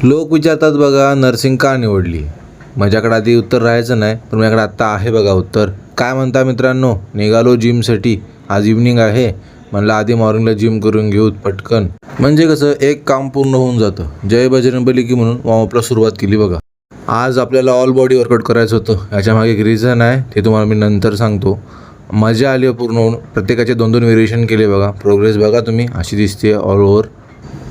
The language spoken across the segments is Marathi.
लोक विचारतात बघा नर्सिंग का निवडली. माझ्याकडे आधी उत्तर राहायचं नाही, पण माझ्याकडे आत्ता आहे बघा उत्तर. काय म्हणता मित्रांनो, निघालो जिमसाठी. आज इव्हनिंग आहे, म्हणलं आधी मॉर्निंगला जिम करून घेऊ पटकन. म्हणजे कसं एक काम पूर्ण होऊन जातं. जय बजरंगबली की म्हणून वॉर्मअपला सुरुवात केली बघा. आज आपल्याला ऑल बॉडी वर्कआउट करायचं होतं. याच्यामागे एक रिझन आहे, ते तुम्हाला मी नंतर सांगतो. मजा आली पूर्ण होऊन. प्रत्येकाचे 2-2 व्हेरिएशन केले बघा. प्रोग्रेस बघा तुम्ही, अशी दिसते ऑल ओव्हर.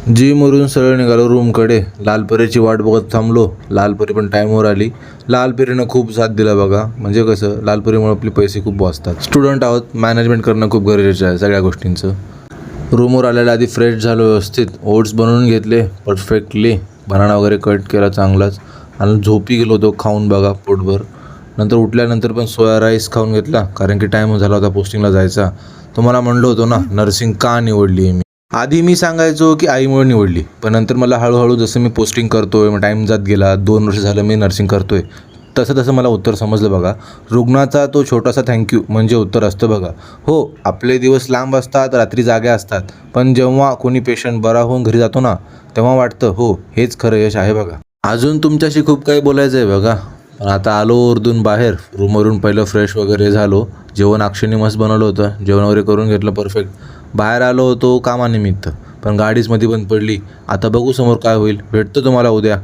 जिमवरून सरळ निघालो रूमकडे. लालपरीची वाट बघत थांबलो. लालपरी पण टाईमवर आली. लालपरीनं खूप साथ दिला बघा. म्हणजे कसं, लालपरीमुळे आपले पैसे खूप वाचतात. स्टुडंट आहोत, मॅनेजमेंट करणं खूप गरजेचं आहे सगळ्या गोष्टींचं. रूमवर आलेल्या आधी फ्रेश झालो व्यवस्थित. ओट्स बनवून घेतले परफेक्टली. बनाना वगैरे कट केला चांगलाच. आणि झोपी गेलो होतो खाऊन बघा पोटभर. नंतर उठल्यानंतर पण सोया राईस खाऊन घेतला, कारण की टाईम झाला होता पोस्टिंगला जायचा. तुम्हाला म्हणलं होतं ना नर्सिंग का निवडली आहे मी. आधी मी सांगायचो की आईमुळे निवडली, पण नंतर मला हळूहळू जसं मी पोस्टिंग करतोय, मग टाईम जात गेला, 2 वर्ष झालं मी नर्सिंग करतोय, तसं मला उत्तर समजलं बघा. रुग्णाचा तो छोटासा थँक्यू म्हणजे उत्तर असतं बघा. हो, आपले दिवस लांब असतात, रात्री जाग्या असतात, पण जेव्हा कोणी पेशंट बरा होऊन घरी जातो ना, तेव्हा वाटतं हो हेच खरं यश आहे बघा. अजून तुमच्याशी खूप काही बोलायचं आहे बघा, पण आता आलो ओरडून बाहेर. रूमवरून पहिलं फ्रेश वगैरे झालो. जेवण अक्षयने मस्त बनवलं होतं. जेवण वगैरे करून घेतलं परफेक्ट. बाहेर आलो होतो कामानिमित्त, पण गाडीच मध्ये बंद पडली. आता बघू समोर काय होईल. भेटतो तुम्हाला उद्या.